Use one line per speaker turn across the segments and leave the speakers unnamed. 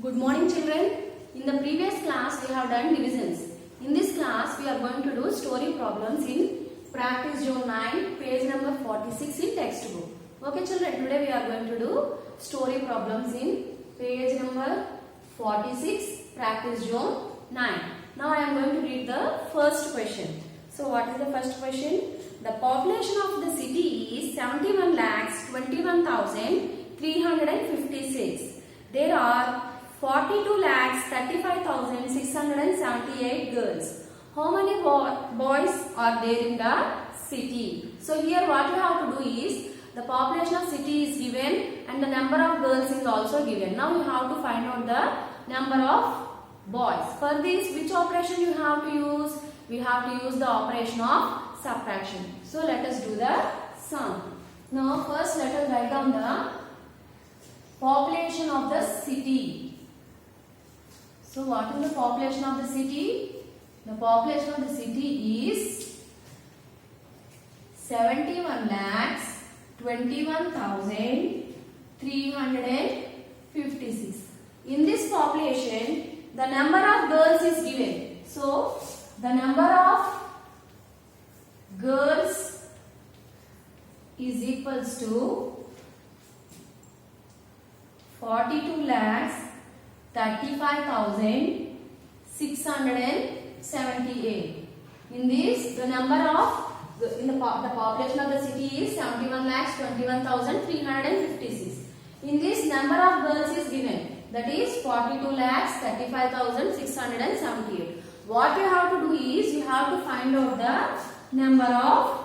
Good morning children. In the previous class we have done divisions. In this class we are going to do story problems in practice zone 9 page number 46 in textbook. Okay children, today we are going to do story problems in page number 46 practice zone 9. Now I am going to read the first question. So what is the first question? The population of the city is 71,21,356. There are 42,35,678 girls. How many boys are there in the city? So here what you have to do is, the population of city is given and the number of girls is also given. Now you have to find out the number of boys. For this, which operation you have to use? We have to use the operation of subtraction. So let us do the sum. Now first let us write down the population of the city. So what is the population of the city? The population of the city is 71,21,356. In this population, the number of girls is given. So the number of girls is equals to 42,35,678. In this, the number of the population of the city is 71,21,356. In this, number of girls is given, that is 42,35,678. What you have to do is, you have to find out the number of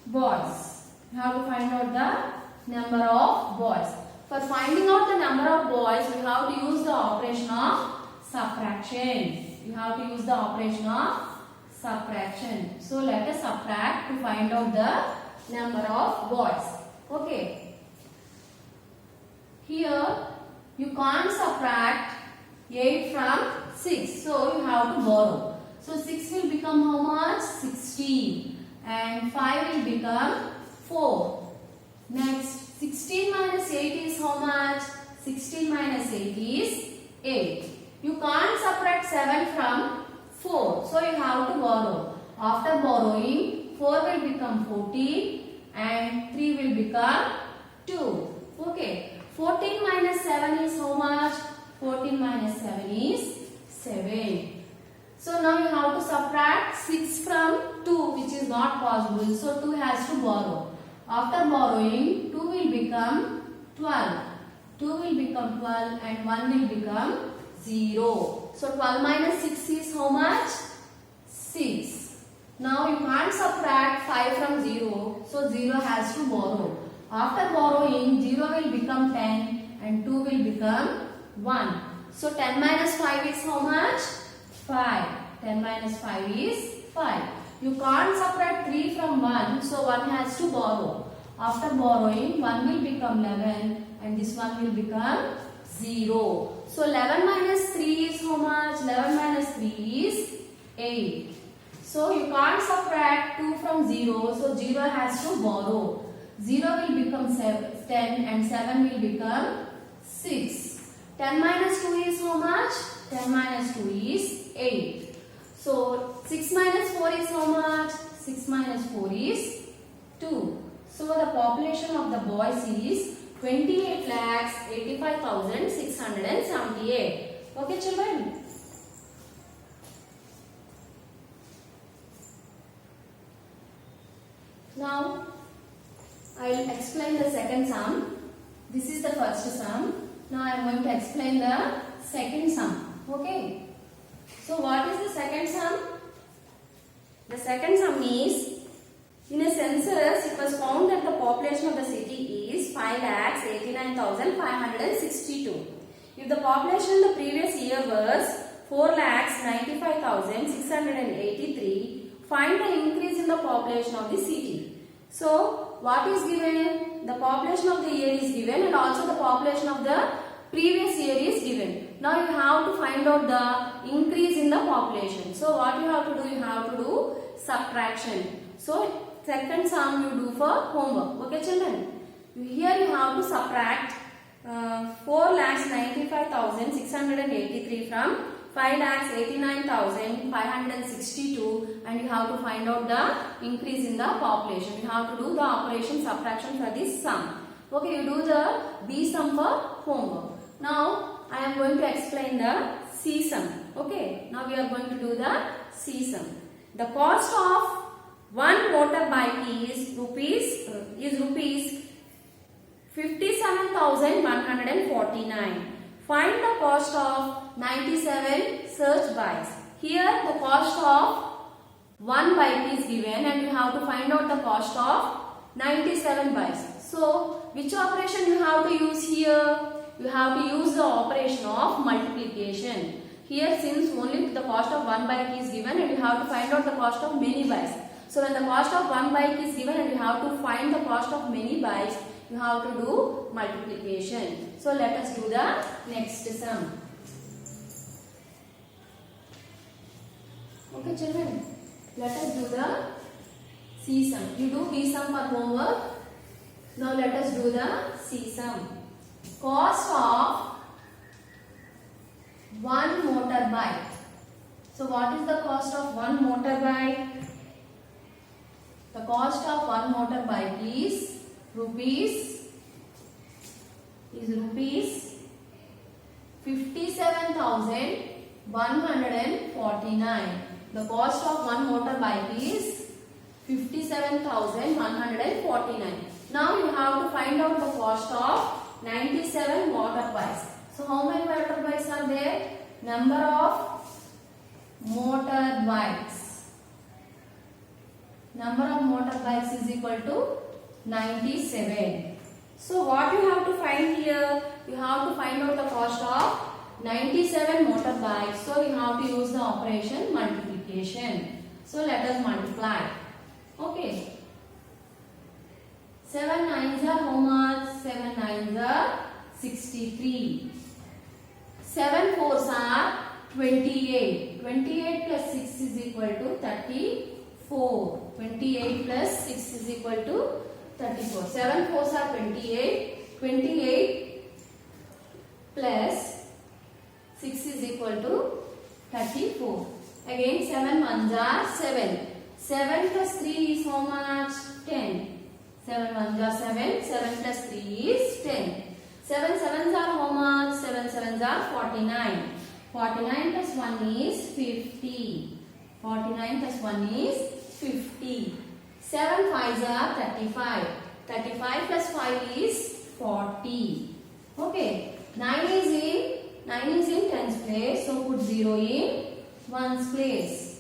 boys. You have to find out the number of boys. For finding out the number of boys, we have to use the operation of subtraction. You have to use the operation of subtraction. So let us subtract to find out the number of boys. Okay. Here you can't subtract 8 from 6. So you have to borrow. So 6 will become how much? 16. And 5 will become 4. Next, 16 minus 8 is how much? 16 minus 8 is 8. You can't subtract 7 from 4. So you have to borrow. After borrowing, 4 will become 14 and 3 will become 2. Okay. 14 minus 7 is how much? 14 minus 7 is 7. So now you have to subtract 6 from 2, which is not possible. So 2 has to borrow. After borrowing, 2 will become 12. 2 will become 12 and 1 will become 0. So 12 minus 6 is how much? 6. Now you can't subtract 5 from 0. So 0 has to borrow. After borrowing, 0 will become 10 and 2 will become 1. So 10 minus 5 is how much? 5. 10 minus 5 is 5. You can't subtract 3 from 1, so 1 has to borrow. After borrowing, 1 will become 11 and this one will become 0. So 11 minus 3 is how much? 11 minus 3 is 8. So you can't subtract 2 from 0, so 0 has to borrow. 0 will become 10 and 7 will become 6. 10 minus 2 is how much? 10 minus 2 is 8. So 6 minus 4 is how much? 6 minus 4 is 2. So the population of the boys is 28,85,678. Okay children? Now I will explain the second sum. This is the first sum. Now I am going to explain the second sum. Okay. So what is the second sum? The second sum is, in a census it was found that the population of the city is 5,89,562. If the population in the previous year was 4,95,683, find the increase in the population of the city. So what is given? The population of the year is given and also the population of the previous year is given. Now you have to find out the increase in the population. So what you have to do? You have to do subtraction. So second sum you do for homework. Okay children? Here you have to subtract 4,95,683 57,683 from 5,89,562, and you have to find out the increase in the population. You have to do the operation subtraction for this sum. Okay, you do the B sum for homework. Now I am going to explain the C sum. Okay, now we are going to do the C sum. The cost of one motorbike is rupees 57,149. Find the cost of 97 such bikes. Here the cost of one bike is given and you have to find out the cost of 97 bikes. So which operation you have to use here? You have to use the operation of multiplication. Here, since only the cost of one bike is given and you have to find out the cost of many bikes. So when the cost of one bike is given and you have to find the cost of many bikes, you have to do multiplication. So let us do the next sum. Okay children, let us do the C sum. You do B sum for homework. Now let us do the C sum. Cost of one motorbike. So what is the cost of one motorbike? The cost of one motorbike is rupees 57,149. The cost of one motorbike is 57,149. Now you have to find out the cost of 97 motorbikes. So how many motorbikes are there? Number of motorbikes. Number of motorbikes is equal to 97. So what you have to find here? You have to find out the cost of 97 motorbikes. So you have to use the operation multiplication. So let us multiply. Okay. 7 nines are how much? 7 nines are 63. 7 fours are 28. 28 plus 6 is equal to 34. 28 plus 6 is equal to 34. 7 fours are 28. 28 plus 6 is equal to 34. Again 7 ones are 7. 7 plus 3 is how much? 10. 7 ones are 7. 7 plus 3 is 10. 7 sevens are how much? 7 sevens are 49. 49 plus 1 is 50. 49 plus 1 is 50. 7 fives are 35. 35 plus 5 is 40. Okay. 9 is in tens place. So put 0 in ones place.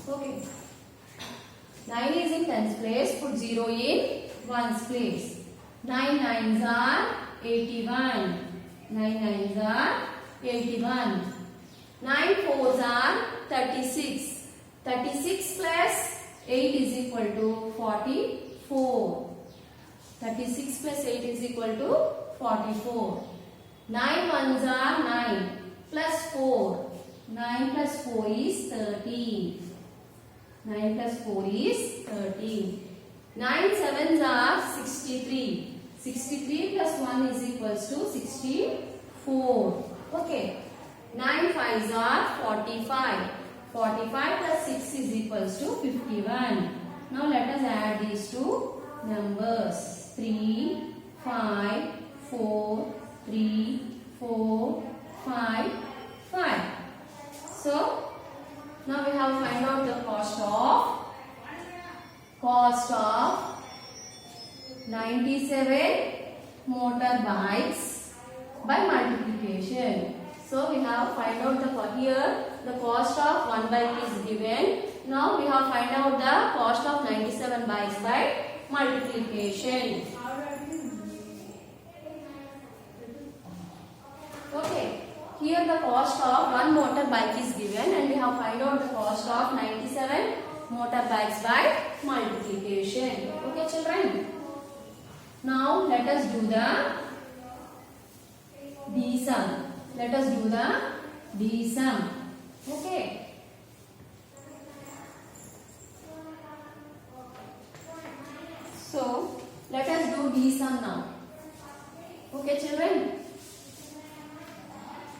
Okay. 9 is in tens place. Put 0 in ones place. 9 nines are 81. 9 nines are 81. 9 fours are 36. 36 plus 8 is equal to 44. 36 plus 8 is equal to 44. 9 ones are 9 plus 4. 9 plus 4 is 13. 9 plus 4 is 13. 9 sevens are 63. 63 plus 1 is equals to 64. Okay. 9 fives are 45. 45 plus 6 is equals to 51. Now let us add these two numbers. 3, 5, 4, 3, 4, 5, 5. So now we have to find out the cost of 97 motorbikes by multiplication. So we have find out here the cost of one bike is given. Now we have find out the cost of 97 bikes by multiplication. Okay. Here the cost of one motorbike is given and we have find out the cost of 97 motorbikes by multiplication. Okay children. Now let us do the D sum. Let us do the D sum. Okay. see some now. Okay, children.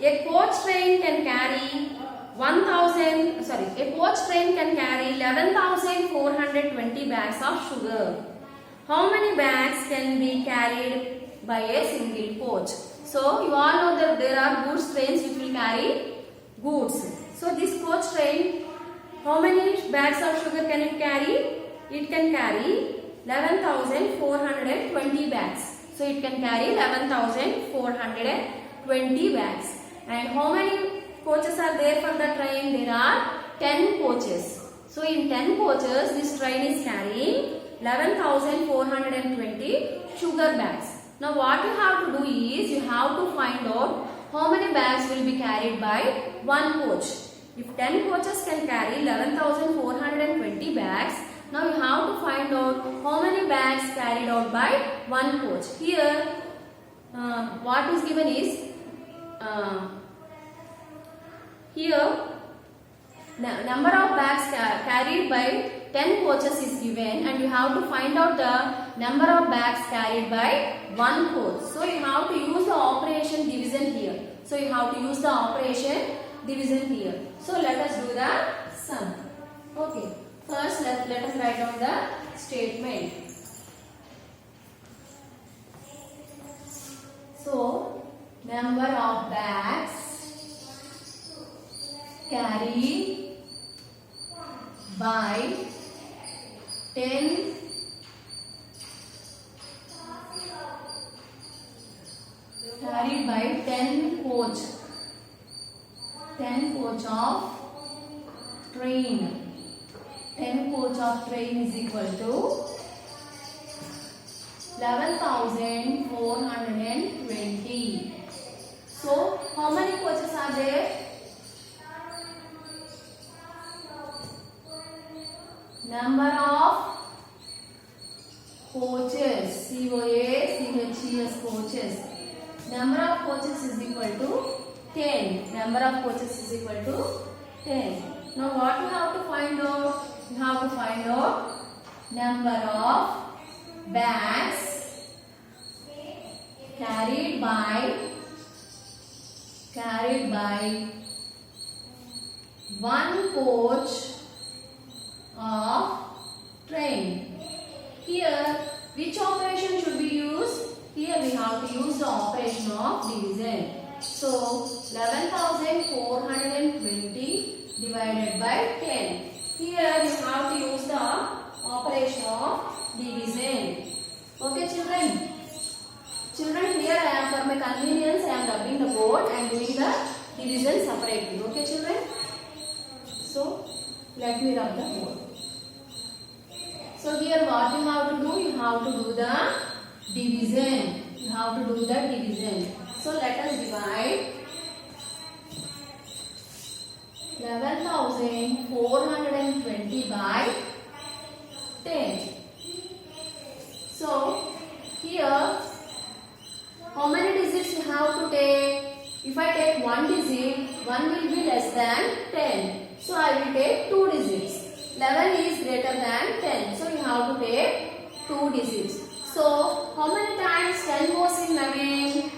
A coach train can carry 11,420 bags of sugar. How many bags can be carried by a single coach? So you all know that there are goods trains which will carry goods. So this coach train, how many bags of sugar can it carry? It can carry 11,420 bags. So it can carry 11,420 bags. And how many coaches are there for the train? There are 10 coaches. So in 10 coaches, this train is carrying 11,420 sugar bags. Now what you have to do is, you have to find out how many bags will be carried by one coach. If 10 coaches can carry 11,420 bags, now you have to find out how many bags carried out by one coach. Here, what is given is, here number of bags carried by 10 coaches is given, and you have to find out the number of bags carried by one coach. So you have to use the operation division here. So you have to use the operation division here. So let us do the sum. Okay. First let us write down the statement. So number of bags carried by 10 coach of train. 10 coach of train is equal to 11,420. So how many coaches are there? Number of coaches, C-O-A-C-H-E-S, coaches. Number of coaches is equal to 10. Number of coaches is equal to 10. Now what you have to find out? You have to find out number of bags carried by one coach of train. Here, which operation should be used? Here we have to use the operation of division. So 11,420 divided by 10. Here you have to use the operation of division. Okay, children? Children, here I am, for my convenience, I am rubbing the board and doing the division separately. Okay, children? So let me rub the board. So here what you have to do? You have to do the division. You have to do the division. So let us divide 11,420 by 10. So here, how many digits you have to take? If I take one digit, 1 will be less than 10. So I will take 2 digits. 11 is greater than 10. So you have to take 2 digits. So how many times 10 goes in 11?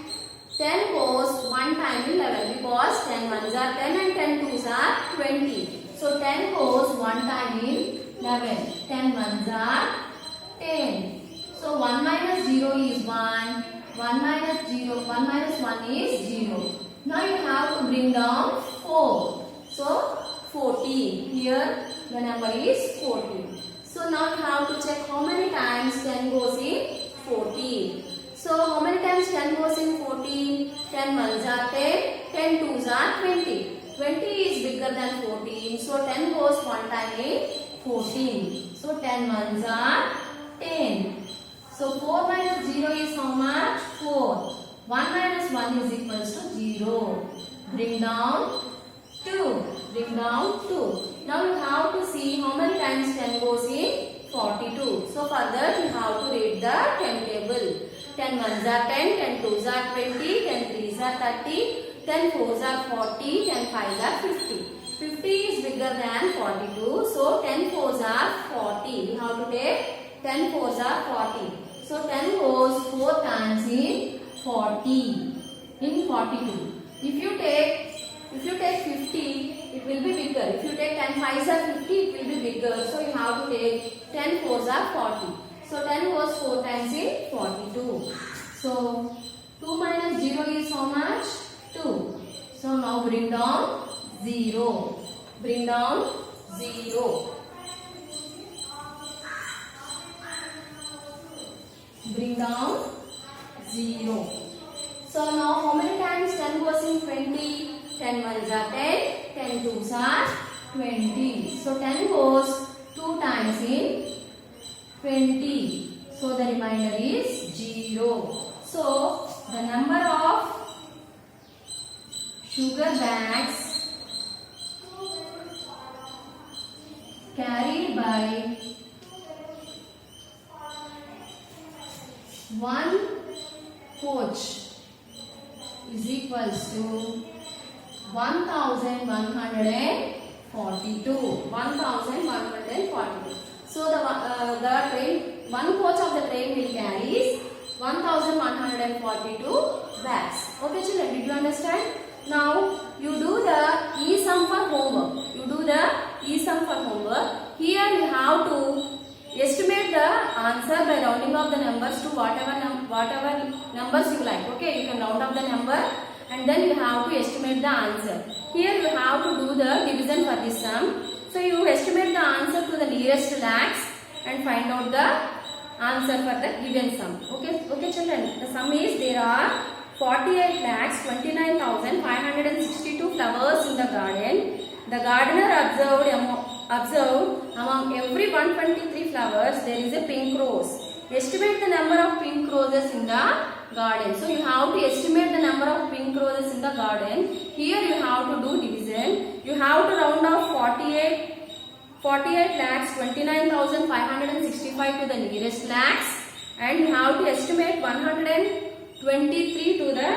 10 goes 1 time in 11, because 10 ones are 10 and 10 twos are 20. So 10 goes 1 time in 11. 10 ones are 10. So 1 minus 0 is 1. 1 minus 0, 1 minus 1 is 0. Now you have to bring down 4. So 14. Here the number is 14. So now you have to check how many times 10 goes in 14. So how many times 10 goes in 14? 10 ones are 10, 10 twos are 20. 20 is bigger than 14. So 10 goes 1 time in 14. So 10 ones are 10. So 4 minus 0 is how much? 4. 1 minus 1 is equals to 0. Bring down 2. Bring down 2. Now you have to see how many times 10 goes in 42. So for that you have to read the 10 table. 10 ones are 10, 10 twos are 20, 10 threes are 30, 10 fours are 40, 10 fives are 50. 50 is bigger than 42. So 10 fours are 40. You have to take 10 fours are 40. So 10 goes 4 times in 40. In 42. If you take 50, it will be bigger. If you take 10 5s are 50, it will be bigger. So you have to take 10 4s are 40. So 10 goes 4 times in 42. So 2 minus 0 is how much? 2. So now bring down 0. Bring down 0. Bring down 0. So now how many times 10 goes in 20? 10 1s are 10, 10 2s are 20. So 10 goes 2 times in 20. So the remainder is 0. So the number of sugar bags carried by one coach is equals to 1142. 1142. So the train, one coach of the train will carry 1142 bags. Okay children, did you understand? Now you do the e-sum for homework. You do the e-sum for homework. Here you have to estimate the answer by rounding off the numbers to whatever numbers you like. Okay, you can round off the number and then you have to estimate the answer. Here you have to do the division for this sum. So you estimate the answer to the nearest lakhs and find out the answer for the given sum. Okay children, the sum is there are 48 lakhs 29,562 flowers in the garden. The gardener observed among every 123 flowers there is a pink rose. Estimate the number of pink roses in the garden. So you have to estimate the number of pink roses in the garden. Here you have to do division. You have to round off 48 lakhs 29,565 to the nearest lakhs, and you have to estimate 123 to the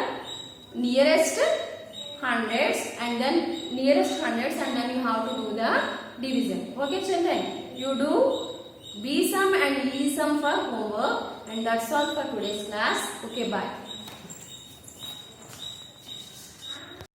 nearest hundreds and then nearest hundreds, and then you have to do the division. Okay children, you do B sum and E sum for homework, and that's all for today's class. Okay, bye.